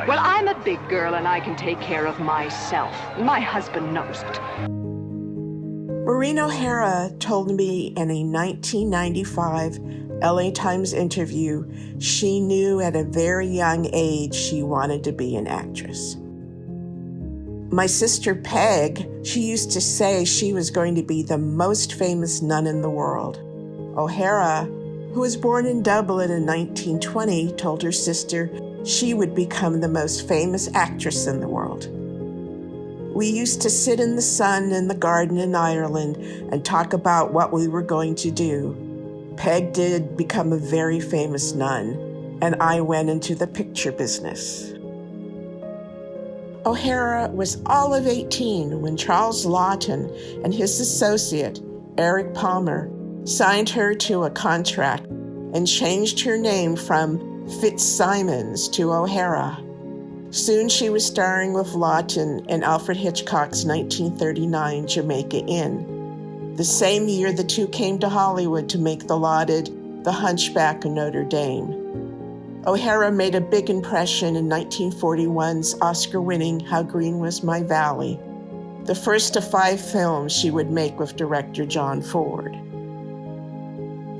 Well, I'm a big girl and I can take care of myself. My husband knows it. Maureen O'Hara told me in a 1995 LA Times interview she knew at a very young age she wanted to be an actress. My sister Peg, she used to say she was going to be the most famous nun in the world. O'Hara, who was born in Dublin in 1920, told her sister she would become the most famous actress in the world. We used to sit in the sun in the garden in Ireland and talk about what we were going to do. Peg did become a very famous nun, and I went into the picture business. O'Hara was all of 18 when Charles Lawton and his associate, Eric Palmer, signed her to a contract and changed her name from FitzSimons to O'Hara. Soon she was starring with Lawton in Alfred Hitchcock's 1939 Jamaica Inn. The same year, the two came to Hollywood to make the lauded The Hunchback of Notre Dame. O'Hara made a big impression in 1941's Oscar-winning How Green Was My Valley, the first of 5 films she would make with director John Ford.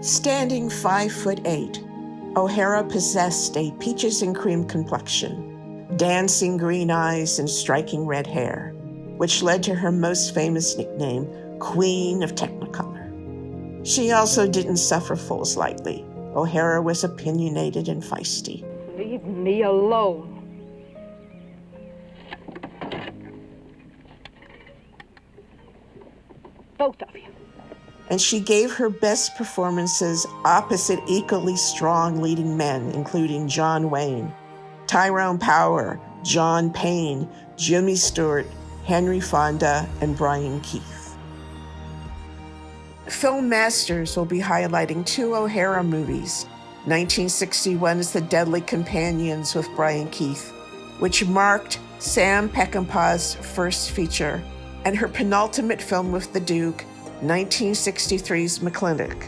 Standing 5'8", O'Hara possessed a peaches and cream complexion, dancing green eyes, and striking red hair, which led to her most famous nickname, Queen of Technicolor. She also didn't suffer fools lightly. O'Hara was opinionated and feisty. Leave me alone. Both of you. And she gave her best performances opposite equally strong leading men, including John Wayne, Tyrone Power, John Payne, Jimmy Stewart, Henry Fonda, and Brian Keith. Film Masters will be highlighting 2 O'Hara movies. 1961's The Deadly Companions with Brian Keith, which marked Sam Peckinpah's first feature, and her penultimate film with the Duke, 1963's McClintock.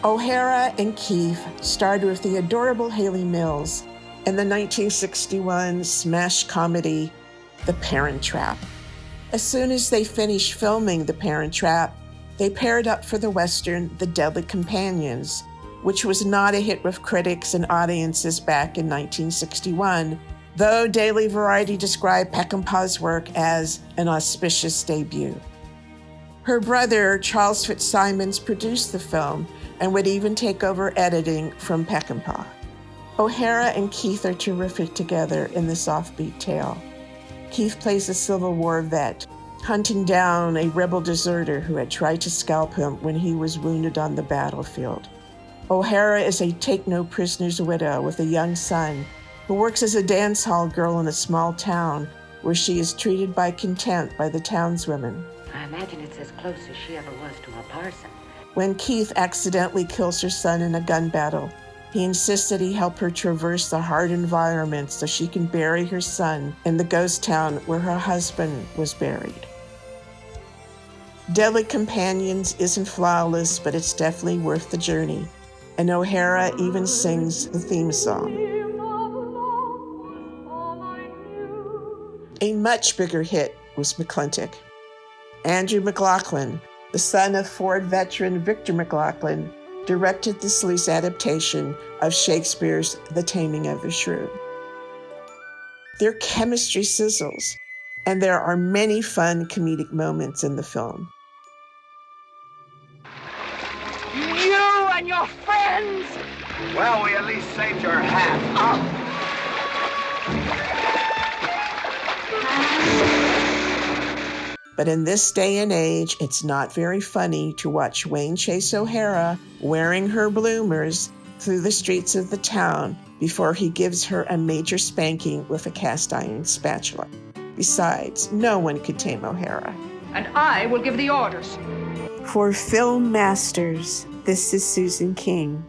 O'Hara and Keith starred with the adorable Haley Mills in the 1961 smash comedy, The Parent Trap. As soon as they finished filming The Parent Trap, they paired up for the Western The Deadly Companions, which was not a hit with critics and audiences back in 1961, though Daily Variety described Peckinpah's work as an auspicious debut. Her brother, Charles FitzSimons, produced the film and would even take over editing from Peckinpah. O'Hara and Keith are terrific together in this offbeat tale. Keith plays a Civil War vet, hunting down a rebel deserter who had tried to scalp him when he was wounded on the battlefield. O'Hara is a take-no-prisoners widow with a young son who works as a dance hall girl in a small town where she is treated by contempt by the townswomen. I imagine it's as close as she ever was to a parson. When Keith accidentally kills her son in a gun battle, he insists that he help her traverse the hard environment so she can bury her son in the ghost town where her husband was buried. Deadly Companions isn't flawless, but it's definitely worth the journey, and O'Hara even sings the theme song. A much bigger hit was McClintock. Andrew McLaughlin, the son of Ford veteran Victor McLaughlin, directed this loose adaptation of Shakespeare's The Taming of the Shrew. Their chemistry sizzles, and there are many fun comedic moments in the film. You and your friends! Well, we at least saved your hat. But in this day and age, it's not very funny to watch Wayne Chase O'Hara wearing her bloomers through the streets of the town before he gives her a major spanking with a cast iron spatula. Besides, no one could tame O'Hara. And I will give the orders. For Film Masters, this is Susan King.